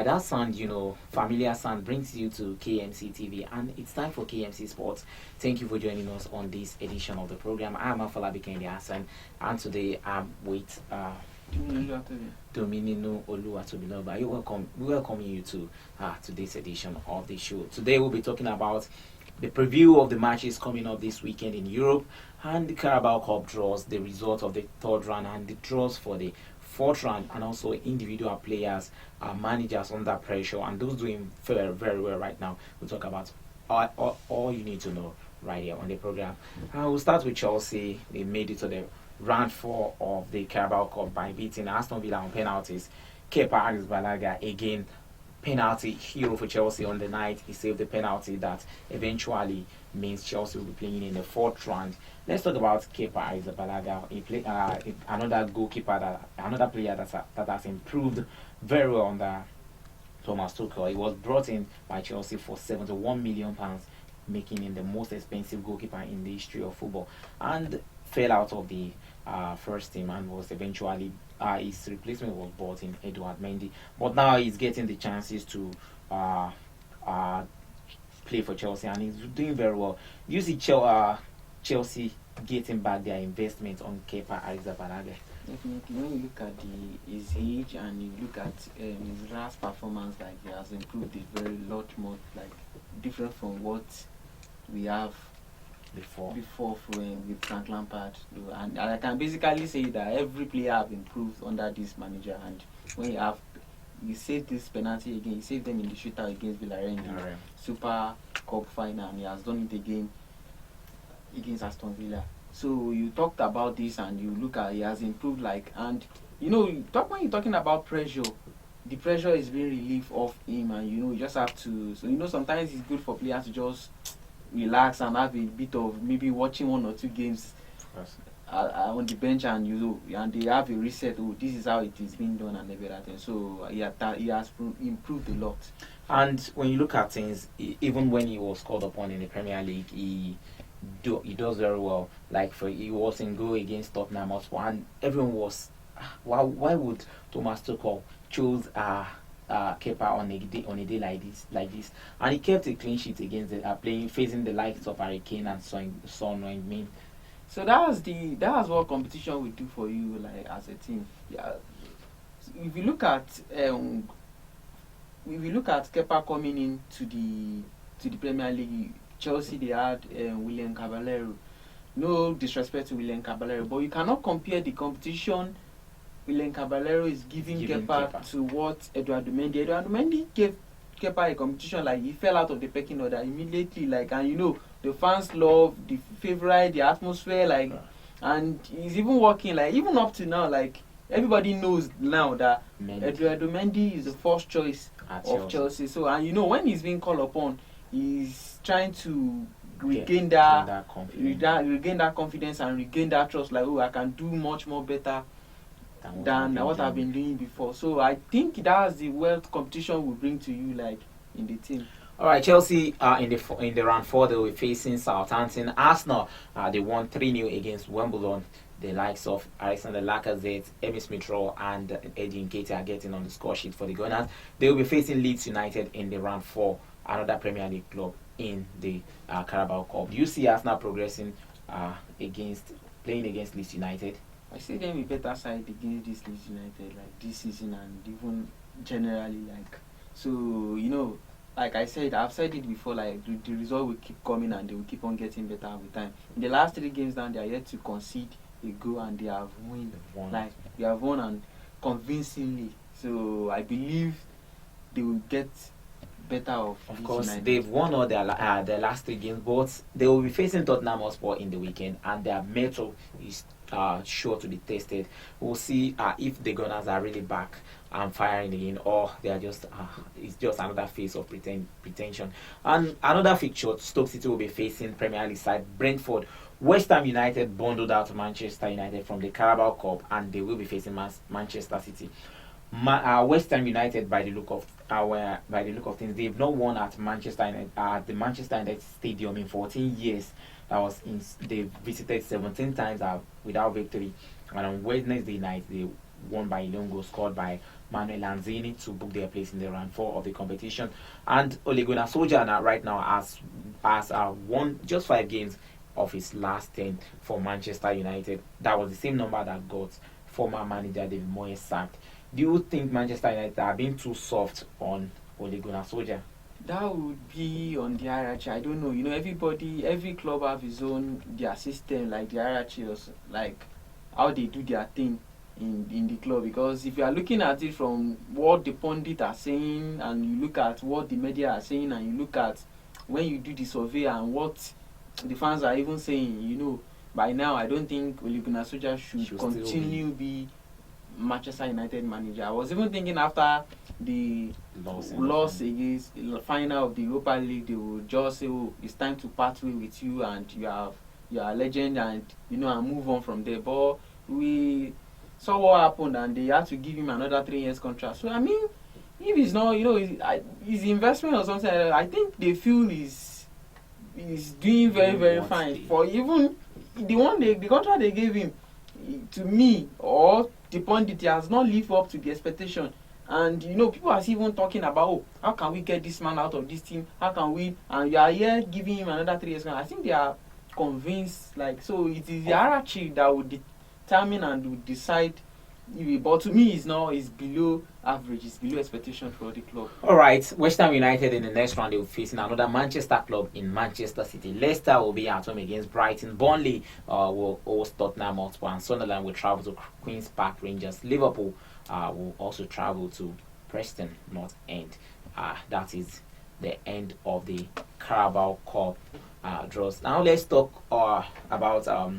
Alright, that sound, familiar sound brings you to KMC TV, and it's time for KMC Sports. Thank you for joining us on this edition of the program. I'm Afolabi Kendi Hassan, and today I'm with Dominino Oluwatobiloba. We welcome you to today's edition of the show. Today we'll be talking about the preview of the matches coming up this weekend in Europe, and the Carabao Cup draws, the result of the third round, and the draws for the fourth round, and also individual players, managers under pressure, and those doing very, very well right now. We'll talk about all you need to know right here on the program. We'll start with Chelsea. They made it to the round 4 of the Carabao Cup by beating Aston Villa on penalties. Kepa Arrizabalaga, again, penalty hero for Chelsea on the night. He saved the penalty that eventually means Chelsea will be playing in the fourth round. Let's talk about Kepa Arrizabalaga. He played another goalkeeper, another player that has improved very well under Thomas Tuchel. He was brought in by Chelsea for £71 million, making him the most expensive goalkeeper in the history of football, and fell out of the first team and was eventually his replacement was brought in, Edouard Mendy. But now he's getting the chances to play for Chelsea, and he's doing very well. You see Chelsea getting back their investment on Kepa Arrizabalaga. Definitely, when you look at his age and you look at his last performance, like he has improved a very lot more, like different from what we have before with Frank Lampard. And I can basically say that every player have improved under this manager. And when you saved this penalty again, he saved them in the shootout against Villarreal in the Super Cup final, and he has done it again against Aston Villa. So you talked about this, and you look at he has improved, and when you're talking about pressure, the pressure is being relieved off him, and you just have to. So sometimes it's good for players to just relax and have a bit of maybe watching 1 or 2 games on the bench, and they have a reset. Oh, this is how it is being done, and everything. So he has improved a lot. And when you look at things, even when he was called upon in the Premier League, he does very well. Like he was in goal against Tottenham Hotspur, and everyone was, why would Thomas Tuchel choose Kepa on a day like this? And he kept a clean sheet against facing the likes of Harry Kane and Son Heung-min. So that's what competition will do for you, like as a team. Yeah. So if you look at Kepa coming into the Premier League, Chelsea, they had William Caballero. No disrespect to William Caballero, but you cannot compare the competition William Caballero is giving Kepa to what Eduardo Mendy. Eduardo Mendy gave Kepa a competition, like he fell out of the pecking order immediately, and the fans love the favorite, the atmosphere, and he's even working, even up to now, everybody knows now that Eduardo Mendy is the first choice of Chelsea. So, when he's being called upon, he's trying to regain that confidence and regain that trust, I can do much more better than what I've been doing before. So I think that's the world competition will bring to you, in the team. All right, Chelsea in the round 4, they were facing Southampton. Arsenal, they won 3-0 against Wimbledon. The likes of Alexander Lacazette, Emile Smith-Rowe, and Eddie Nketiah are getting on the score sheet for the Gunners. They will be facing Leeds United in the round 4, another Premier League club in the Carabao Cup. Do you see Arsenal progressing playing against Leeds United? I see them a better side against this Leeds United, this season, and even generally, So, like I said, I've said it before, the result will keep coming and they will keep on getting better with time. In the last 3 games down, they are yet to concede a goal, and they have won. They have won, and convincingly. So I believe they will get better off. Of course, they've won all their last 3 games, but they will be facing Tottenham Hotspur in the weekend, and their mettle is sure to be tested. We'll see if the Gunners are really back and firing again, or they are just it's just another phase of pretension. And another fixture, Stoke City will be facing Premier League side Brentford. West Ham United bundled out Manchester United from the Carabao Cup, and they will be facing Manchester City. West Ham United, by the look of things, they've not won at the Manchester United Stadium in 14 years. They visited 17 times without victory, and on Wednesday night they won by a lone goal scored by Manuel Lanzini to book their place in the round 4 of the competition. And Ole Gunnar Solskjaer right now has won just 5 games of his last 10 for Manchester United. That was the same number that got former manager David Moyes sacked. Do you think Manchester United are being too soft on Ole Gunnar Solskjaer? That would be on the hierarchy. I don't know. You know, every club have his own their system, like the hierarchy, or like how they do their thing in the club. Because if you are looking at it from what the pundit are saying, and you look at what the media are saying, and you look at when you do the survey and what the fans are even saying, you know, by now I don't think Ole Gunnar Solskjaer should continue be Manchester United manager. I was even thinking after the loss against the final of the Europa League, they would just say, "Oh, it's time to part way with you, and you are a legend, and you know, and move on from there." But we saw what happened, and they had to give him another 3 years contract. So I mean, if it's not, you know, his investment or something, I think they feel is doing very, very fine. For even the contract they gave him, to me, or the pundit, has not lived up to the expectation. And you know, people are even talking about, oh, how can we get this man out of this team? How can we? And you are here giving him another 3 years. I think they are convinced, like, so it is the hierarchy that would determine and would decide. But to me, it's below average. It's below expectation for the club. All right, West Ham United in the next round, they will face another Manchester club in Manchester City. Leicester will be at home against Brighton. Burnley will host Tottenham Hotspur, and Sunderland will travel to Queen's Park Rangers. Liverpool will also travel to Preston North End. That is the end of the Carabao Cup draws. Now let's talk about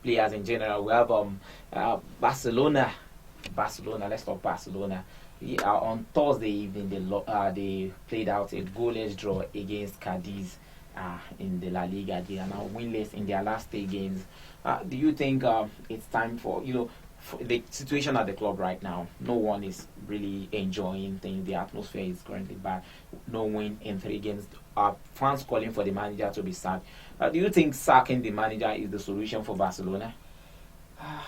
players in general. We have Barcelona. Let's talk Barcelona. On Thursday evening, they played out a goalless draw against Cadiz in the La Liga. They are now winless in their last 3 games. Do you think it's time for, you know, for the situation at the club right now? No one is really enjoying things. The atmosphere is currently bad. No win in 3 games. Fans calling for the manager to be sacked. Do you think sacking the manager is the solution for Barcelona?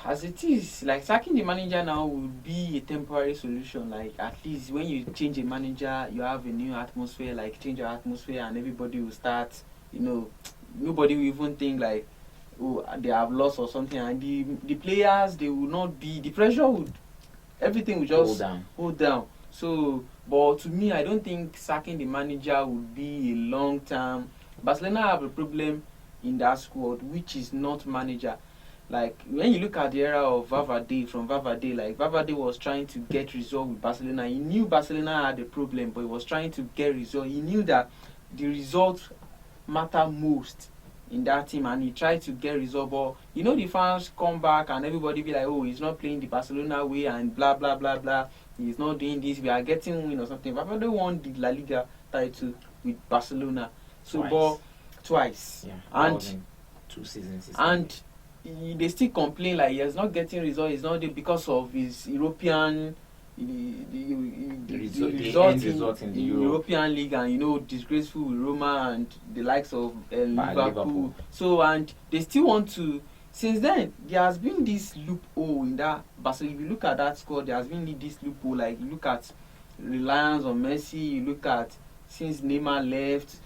As it is, like, sacking the manager now would be a temporary solution. Like, at least when you change a manager, you have a new atmosphere, like change your atmosphere, and everybody will start, you know, nobody will even think like, oh, they have lost or something, and the players, they will not be, the pressure would, everything will just hold down. So, but to me, I don't think sacking the manager would be a long term. Barcelona have a problem in that squad, which is not manager. Like, when you look at the era of Valverde, like, Valverde was trying to get result with Barcelona. He knew Barcelona had a problem, but he was trying to get result. He knew that the results matter most in that team, and he tried to get result. But, you know, the fans come back and everybody be like, oh, he's not playing the Barcelona way and blah, blah, blah, blah. He's not doing this. We are getting win or something. Valverde won the La Liga title with Barcelona. So, twice. Yeah, and 2 seasons. And they still complain like he is not getting results. He's not there because of his European result in the European League, and, you know, disgraceful with Roma and the likes of Liverpool. So, and they still want to. Since then, there has been this loophole in that Barcelona. If you look at that squad, there has been this loophole. Like, you look at reliance on Messi. You look at since Neymar left,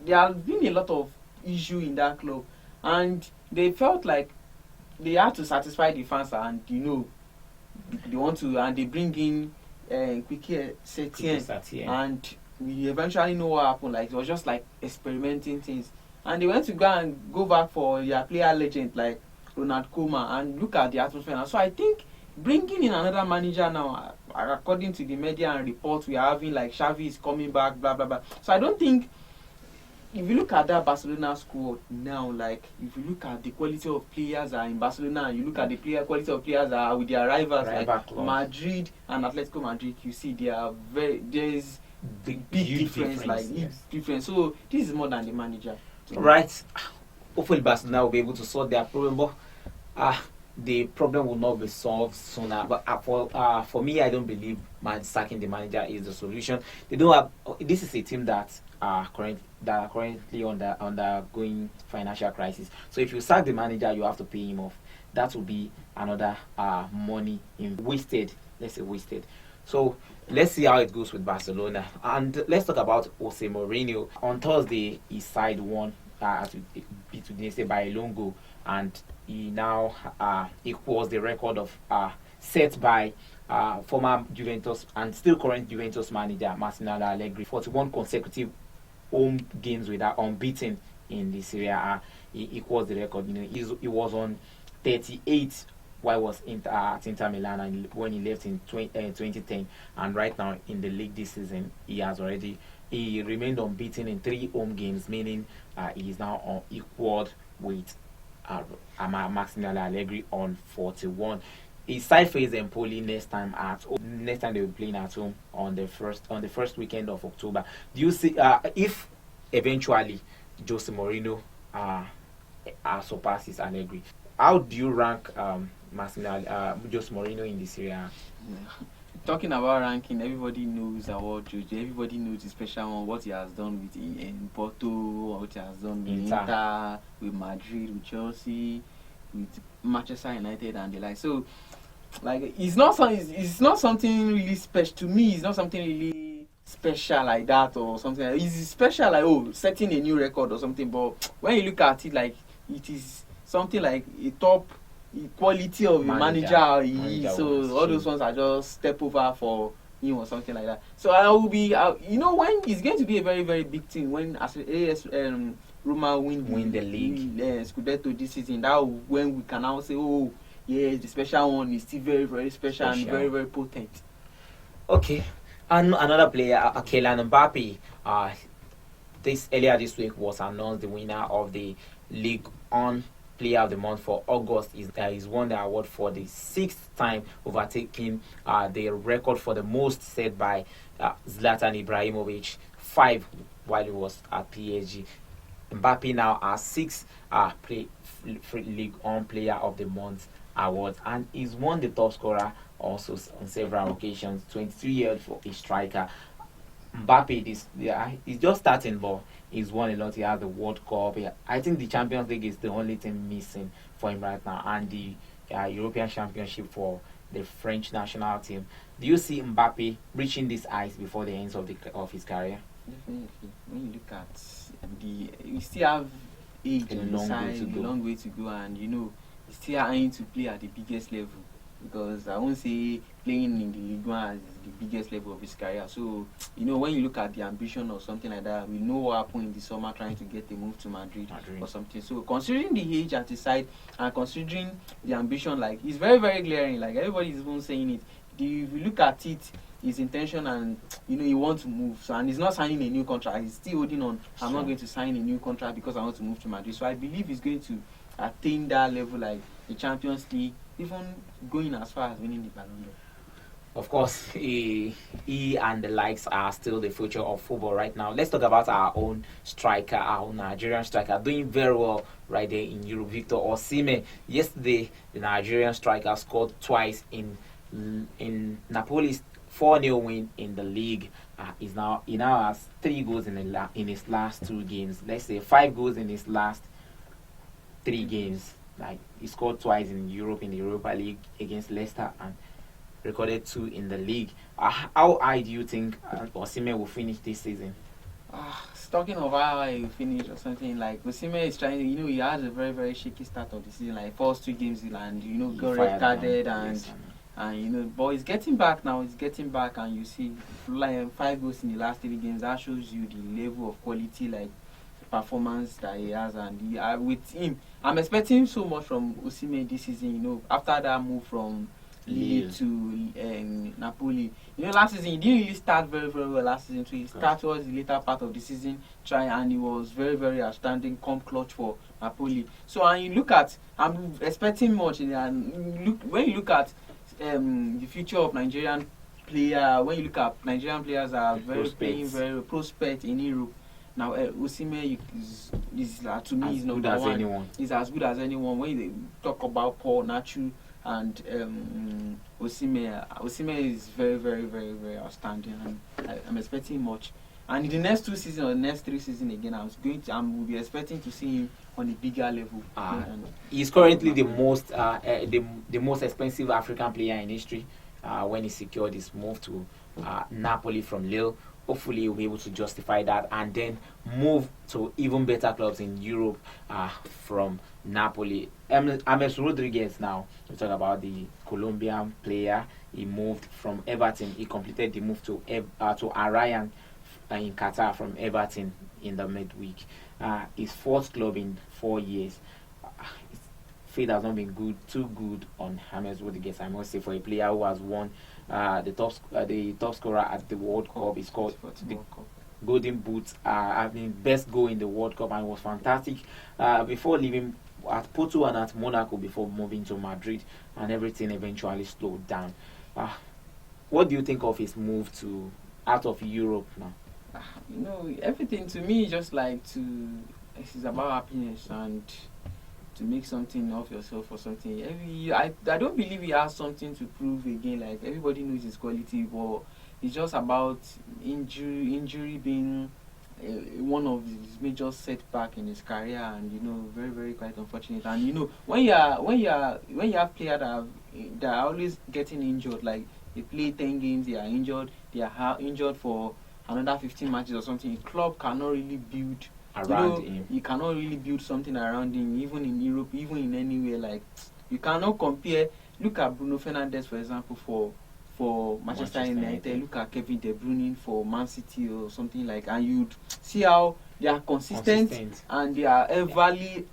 there has been a lot of issue in that club, and they felt like they had to satisfy the fans, and, you know, they want to, and they bring in Quique Setien, and we eventually know what happened. Like, it was just like experimenting things, and they went to go back for their player legend like Ronald Koeman, and look at the atmosphere now. So I think bringing in another manager now, according to the media and reports we are having, like Xavi is coming back, blah blah blah. So I don't think, if you look at that Barcelona squad now, like, if you look at the quality of players are in Barcelona, and you look at the quality of players are with their rivals like clubs. Madrid and Atletico Madrid, you see there's big difference, like difference. So this is more than the manager. Right. Hopefully Barcelona will be able to solve their problem, but the problem will not be solved sooner. But for me, I don't believe sacking the manager is the solution. They don't have. This is a team that are currently undergoing financial crisis. So if you sack the manager, you have to pay him off. that will be another money wasted. Let's say wasted. So let's see how it goes with Barcelona. And let's talk about Jose Mourinho. On Thursday, his side won as it beat Udinese by a lone goal, and he now equals the record of set by former Juventus and still current Juventus manager Massimiliano Allegri. 41 consecutive home games without unbeaten in the Serie A. He equals the record. He was on 38 while he was at Inter Milan and when he left in 2010, and right now in the league this season he remained unbeaten in 3 home games, meaning he is now equaled with Massimiliano Allegri on 41. His side face Empoli next time they will be playing at home on the first weekend of October. Do you see if eventually Jose Mourinho surpasses Allegri? How do you rank Jose Mourinho in this area? Talking about ranking, everybody knows award Jose. Everybody knows the special one, what he has done with in Porto, what he has done with Inter, with Madrid, with Chelsea, with Manchester United and the like. So, like, it's not something really special to me. It's not something really special like that or something. It's special like setting a new record or something. But when you look at it, like it is something like a top quality of manager. So all those ones are just step over for him or something like that. So I will be, when it's going to be a very very big thing when AS Roma win the league Scudetto this season. That when we can now say, oh yes, the special one is still very very special and very very potent. Okay, and another player, Kylian Mbappe, earlier this week was announced the winner of the Ligue 1 Player of the Month for August. He's won the award for the 6th time, overtaking the record for the most set by Zlatan Ibrahimovic, 5 while he was at PSG. Mbappe now has 6 Ligue 1 Player of the Month awards, and he's won the top scorer also on several occasions. 23 years for a striker. Mbappe, he's just starting, but he's won a lot. He has the World Cup. I think the Champions League is the only thing missing for him right now, and the European Championship for the French national team. Do you see Mbappe reaching these heights before the end of his career? Definitely. When you look at you still have age on the side, a long way to go, and you still aiming to play at the biggest level. Because I won't say playing in the Ligue 1 is the biggest level of his career. So, when you look at the ambition or something like that, we know what happened in the summer trying to get a move to Madrid or something. So, considering the age at his side and considering the ambition, like, it's very, very glaring. Like, everybody is even saying it. If you look at it, his intention and, he wants to move. So, and he's not signing a new contract. He's still holding on. I'm not going to sign a new contract because I want to move to Madrid. So, I believe he's going to attain that level, like the Champions League, even going as far as winning the Ballon d'Or. Of course, he and the likes are still the future of football right now. Let's talk about our own striker, our own Nigerian striker, doing very well right there in Europe. Victor Osimhen. Yesterday, the Nigerian striker scored twice in Napoli's 4-0 win in the league. He now has 3 goals in his last 2 games. Let's say 5 goals in his last 3 games. Like, he scored twice in Europe, in the Europa League against Leicester, and recorded 2 in the league. How high do you think Osimhen will finish this season? Talking of how I will finish or something, like Osimhen is trying to, he had a very very shaky start of the season, like first 2 games and got red carded and but he's getting back now. He's getting back, and you see, like 5 goals in the last 3 games. That shows you the level of quality, like performance that he has, and with him, I'm expecting so much from Osimhen this season. After that move from Lille to Napoli, last season he didn't really start very very well. Last season, so he started towards the later part of the season, and he was very very outstanding, come clutch for Napoli. So and you look at, I'm expecting much, and when you look at the future of Nigerian player, when you look at Nigerian players are playing very prospect in Europe. Now, Osimhen is to me is number one. He's as good as anyone. When you talk about Paul Nacho and Osimhen is very, very, very, very outstanding. And I'm expecting much. And in the next 2 seasons or the next 3 seasons again, I will be expecting to see him on a bigger level. He's currently the most expensive African player in history. When he secured his move to Napoli from Lille, hopefully he'll be able to justify that and then move to even better clubs in Europe from Napoli. James Rodriguez, now we talk about the Colombian player. He moved from Everton. He completed the move to Arayan in Qatar from Everton in the midweek. His fourth club in 4 years. His fate has not been too good on James Rodriguez, I must say, for a player who has won the top scorer at the World Cup. It's called the Golden Boot. Best goal in the World Cup, and it was fantastic before leaving at Porto and at Monaco before moving to Madrid, and everything eventually slowed down. What do you think of his move to out of Europe now? Everything to me just like it's about happiness and to make something of yourself or something. I don't believe he has something to prove again. Like, everybody knows his quality, but it's just about injury being one of his major setback in his career, and very, very quite unfortunate. And when you have players that are always getting injured, like they play 10 games, they are injured, injured for another 15 matches or something. A club cannot really build around him. You cannot really build something around him, even in Europe, even in anywhere. Like, you cannot compare. Look at Bruno Fernandes, for example, for Manchester United. Look at Kevin De Bruyne for Man City or something like, and you'd see how they are consistent. And they are everly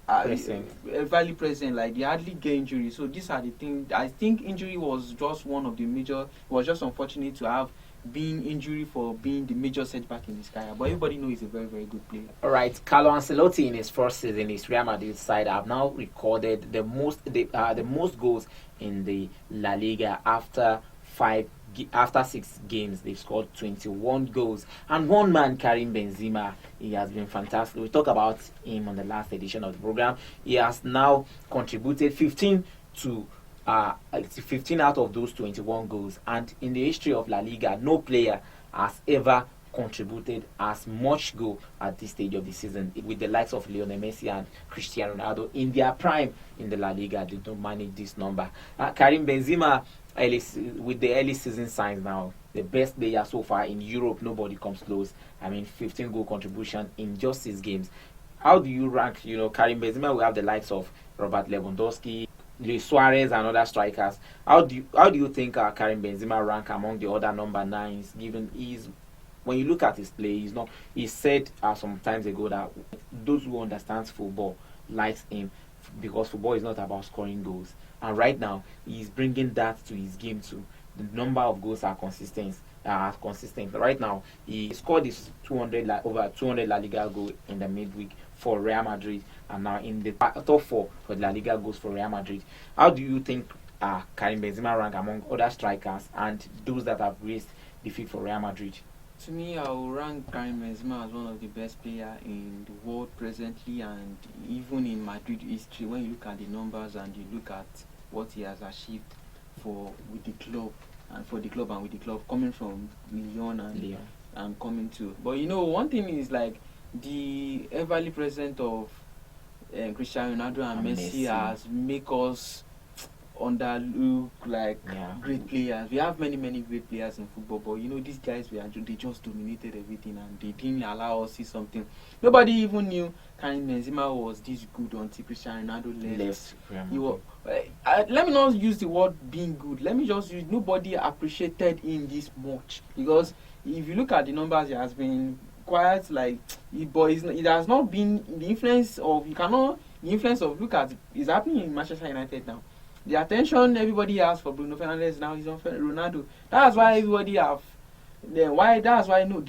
present. Like, they hardly get injury. So these are the things. I think injury was just one of the major. It was just unfortunate to have being injury for being the major setback in his career, but everybody knows he's a very, very good player. All right, Carlo Ancelotti in his first season, his Real Madrid side have now recorded the most goals in the La Liga after 6 games. They've scored 21 goals, and one man, Karim Benzema, he has been fantastic. We talked about him on the last edition of the program. He has now contributed 15 out of those 21 goals, and in the history of La Liga, no player has ever contributed as much goal at this stage of the season, with the likes of Lionel Messi and Cristiano Ronaldo in their prime in the La Liga. They don't manage this number. Karim Benzema, with the early season signs now, the best player so far in Europe. Nobody comes close. 15 goal contribution in just 6 games. How do you rank? Karim Benzema, we have the likes of Robert Lewandowski, Luis Suarez, and other strikers. How do you think Karim Benzema rank among the other number 9s? Given when you look at his play, he said some times ago that those who understand football likes him because football is not about scoring goals. And right now, he's bringing that to his game too. The number of goals are consistent. Right now, he scored his over 200 La Liga goal in the midweek for Real Madrid, and now in the top 4 for La Liga goals for Real Madrid. How do you think Karim Benzema rank among other strikers and those that have raised the feat for Real Madrid? To me, I will rank Karim Benzema as one of the best players in the world presently, and even in Madrid history. When you look at the numbers and you look at what he has achieved with the club and with the club coming from Lyon and coming to. But one thing is, like, the everly present of Cristiano Ronaldo and Messi has make us underlook like great players. We have many, many great players in football, but these guys, they just dominated everything, and they didn't allow us to see something. Nobody even knew Karim Benzema was this good until Cristiano Ronaldo left. Let me not use the word being good. Let me just use nobody appreciated him this much, because if you look at the numbers, he has been quiet, like, but it has not been the influence of look at it's happening in Manchester United now. The attention everybody has for Bruno Fernandes now is on Ronaldo. That's why the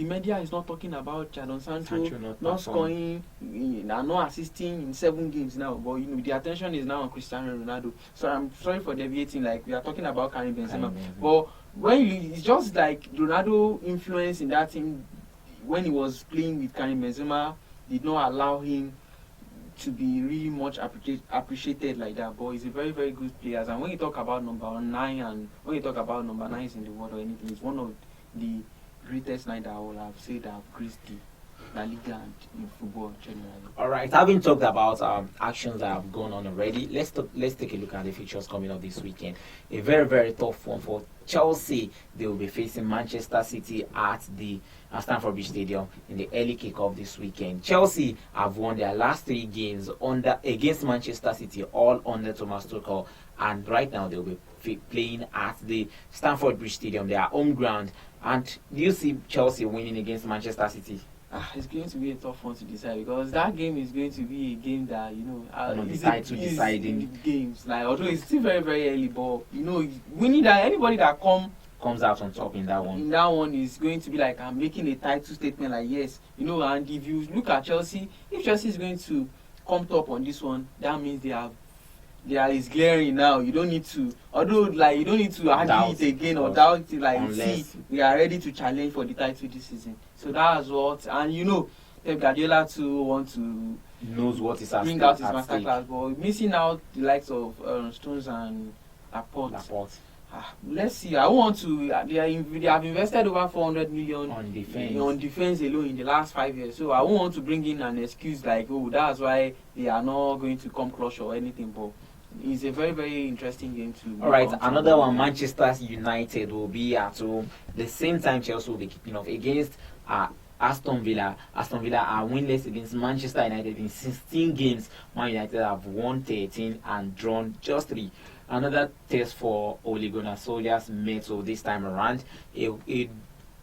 media is not talking about Jadon Sancho not scoring and not assisting in 7 games now. But the attention is now on Cristiano Ronaldo. So I'm sorry for deviating. Like, we are talking about Karim Benzema, but it's just like Ronaldo influence in that team when he was playing with Karim Benzema did not allow him to be really much appreciated like that. But he's a very, very good player. And when you talk about number 9 and when you talk about number 9s in the world or anything, it's one of the greatest 9 that I will have said that have graced La Liga and in football generally. All right, having talked about actions that have gone on already, let's take a look at the fixtures coming up this weekend. A very very tough one for Chelsea. They will be facing Manchester City at the Stamford Bridge Stadium in the early kickoff this weekend. Chelsea have won their last 3 games against Manchester City, all under Thomas Tuchel, and right now they'll be playing at the Stamford Bridge Stadium, their home ground. And do you see Chelsea winning against Manchester City? It's going to be a tough one to decide, because that game is going to be a game that deciding games. Like, although it's still very very early, but we need that anybody that comes out on top in that one. In that one is going to be like, I'm making a title statement, like yes, and if you look at Chelsea, if Chelsea is going to come top on this one, that means is glaring now. You don't need to, you don't need to argue it again or doubt it. Like, see, we are ready to challenge for the title this season. So that's what, and Pep Guardiola too knows what is at bring out his masterclass, but missing out the likes of Stones and Laporte. Let's see. I want to. They have invested over 400 million on defense alone in the last 5 years. So I won't want to bring in an excuse like, oh, that's why they are not going to come close or anything. But it's a very very interesting game to. All right, another one. Manchester United will be at home. The same time Chelsea will be kicking off against Aston Villa. Aston Villa are winless against Manchester United in 16 games. Man United have won 13 and drawn just 3. Another test for Ole Gunnar Solskjaer's mettle this time around.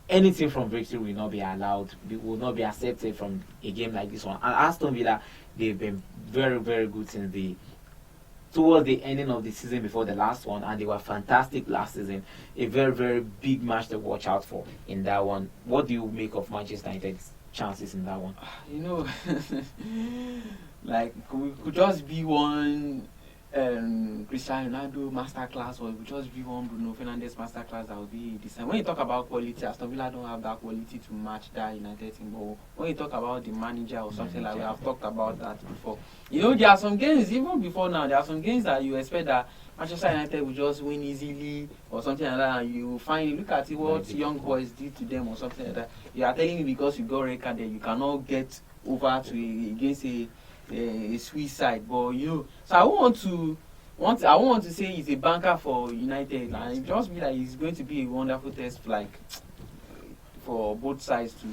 Anything from victory will not be allowed, will not be accepted from a game like this one. And Aston Villa, they've been very very good since towards the ending of the season before the last one, and they were fantastic last season. A very very big match to watch out for in that one. What do you make of Manchester United's chances in that one? Like, we could just be one Cristiano Ronaldo masterclass, or it would just be one Bruno Fernandes masterclass that would be this. And when you talk about quality, Aston Villa don't have that quality to match that United team. But when you talk about the manager or something like we have talked about that before. There are some games, even before now, there are some games that you expect that Manchester United will just win easily or something like that, and you look at what young boys did to them or something like that. You are telling me because you got red card you cannot get over to against a Swiss side, but so I want to say he's a banker for United, and it just be like it's going to be a wonderful test, like for both sides to.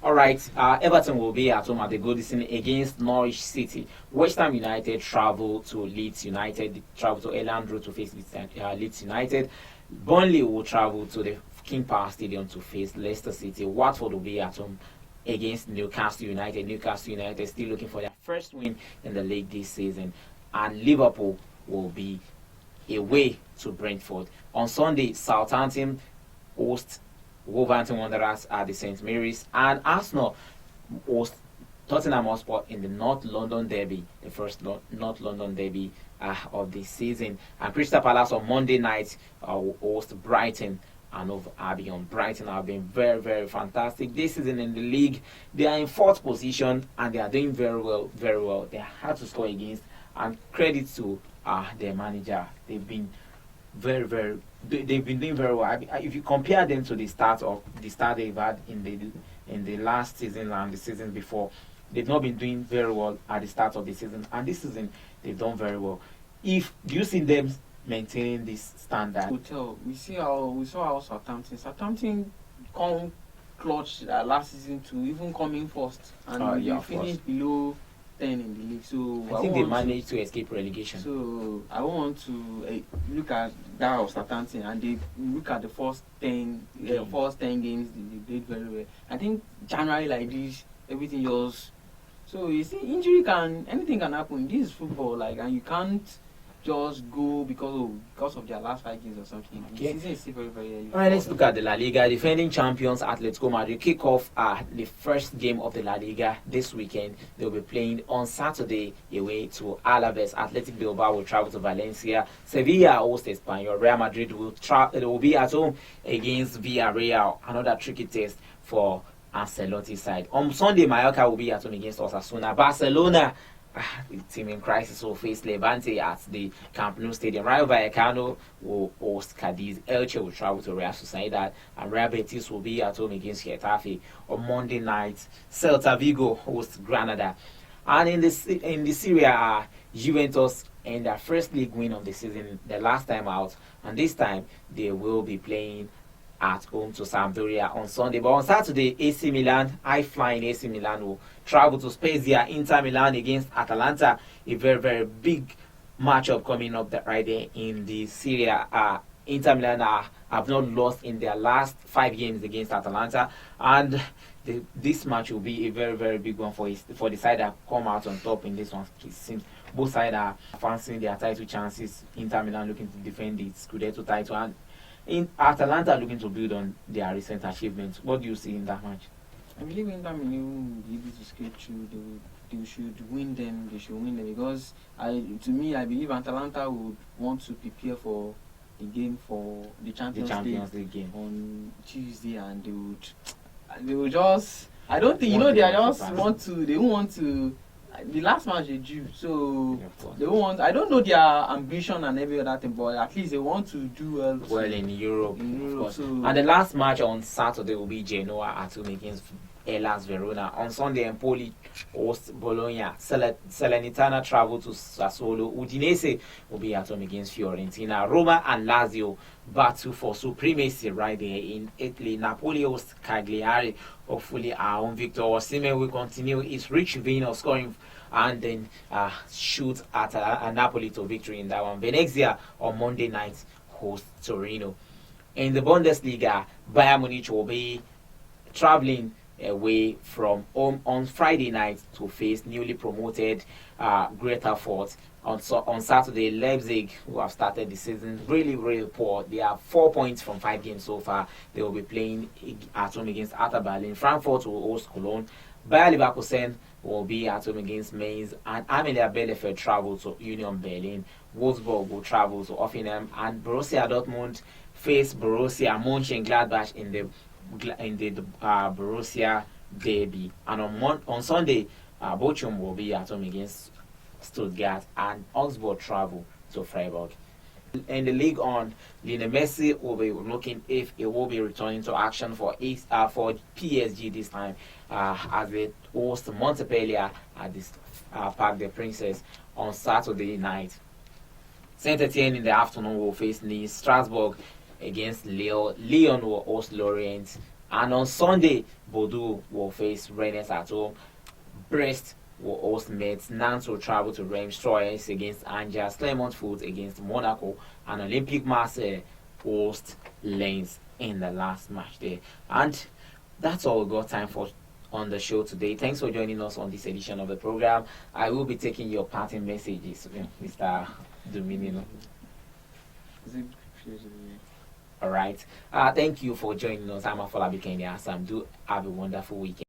All right, Everton will be at home at the Goodison against Norwich City. West Ham United travel to Leeds United. They travel to Elland Road to face Leeds United. Burnley will travel to the King Power Stadium to face Leicester City. Watford will be at home against Newcastle United. Newcastle United still looking for their first win in the league this season. And Liverpool will be away to Brentford. On Sunday, Southampton host Wolverhampton Wanderers at the St. Mary's, and Arsenal host Tottenham Hotspur in the North London Derby, the first North London Derby of the season. And Crystal Palace on Monday night will host Brighton and of Albion. Brighton have been very very fantastic this season in the league. They are in 4th position and they are doing very well, very well. They had to score against, and credit to their manager. They've been they've been doing very well. If you compare them to the start they've had in the last season and the season before, they've not been doing very well at the start of the season, and this season they've done very well. Do you see them maintaining this standard? We saw how Southampton come clutch last season to even coming first, and they finished below 10 in the league. So I think they managed to escape relegation. So I want to look at that of Southampton, and they look at the first 10 games they did very well. I think January like this, everything just. So you see, anything can happen. This is football, and you can't just go because of their last 5 games or something. Okay. The season is still very, very early. All right, let's look at the La Liga. Defending champions Atletico Madrid kick off the first game of the La Liga this weekend. They'll be playing on Saturday away to Alaves. Athletic Bilbao will travel to Valencia. Sevilla host Espanyol. Real Madrid will be at home against Villarreal. Another tricky test for Ancelotti side. On Sunday, Mallorca will be at home against Osasuna. Barcelona The team in crisis will face Levante at the Camp Nou Stadium. Rayo Vallecano will host Cadiz. Elche will travel to Real Sociedad, and Real Betis will be at home against Getafe. On Monday night, Celta Vigo hosts Granada. And in the Serie A, Juventus and their first league win of the season, the last time out, and this time they will be playing at home to Sampdoria on Sunday. But on Saturday, AC Milan, high-flying AC Milan will travel to Spezia. Inter Milan against Atalanta, a very, very big matchup coming up right there in the Serie A. Inter Milan have not lost in their last 5 games against Atalanta, and this match will be a very, very big one for the side that come out on top in this one. It seems both sides are fancying their title chances. Inter Milan looking to defend the Scudetto title, and in Atalanta looking to build on their recent achievements. What do you see in that match? I believe Inter Milan will be able to skate through. They should win them. They should win them because I believe Atalanta would want to prepare for the game for the Champions League game on Tuesday, and they will just. I don't think they won't want to. The last match they drew, so they won't want. I don't know their ambition and every other thing, but at least they want to do well in Europe. Of course. And the last match on Saturday will be Genoa at home against Hellas Verona. On Sunday, Empoli host Bologna. Salernitana travel to Sassuolo. Udinese will be at home against Fiorentina. Roma and Lazio battle for supremacy right there in Italy. Napoli host Cagliari. Hopefully, our own Victor Osimhen will continue his rich vein of scoring and then shoot at Napoli to victory in that one. Venezia on Monday night host Torino. In the Bundesliga, Bayern Munich will be traveling away from home on Friday night to face newly promoted Greater Fort. On Saturday, Leipzig, who have started the season really, really poor. They have 4 points from 5 games so far. They will be playing at home against Hertha Berlin. Frankfurt will host Cologne. Bayer Leverkusen will be at home against Mainz. And Arminia Bielefeld travel to Union Berlin. Wolfsburg will travel to Hoffenheim. And Borussia Dortmund face Borussia Mönchengladbach in the Borussia derby. And on Sunday, Bochum will be at home against Stuttgart, and Augsburg travel to Freiburg. In the league on, Lionel Messi will be looking if he will be returning to action for PSG this time as they host Montpellier at this Parc des Princes on Saturday night. Saint Etienne in the afternoon will face Nice. Strasbourg against Lille. Lyon will host Lorient. And on Sunday, Bordeaux will face Rennes at home. Brest will host Metz. Nantes will travel to Reims. Troyes against Angers. Clermont Foot against Monaco. And Olympique Marseille host Lens in the last match there. And that's all we got time for on the show today. Thanks for joining us on this edition of the program. I will be taking your parting messages, Mr. Dominion. All right. Thank you for joining us. I'm Afolabi Kenya. Sam. Do have a wonderful weekend.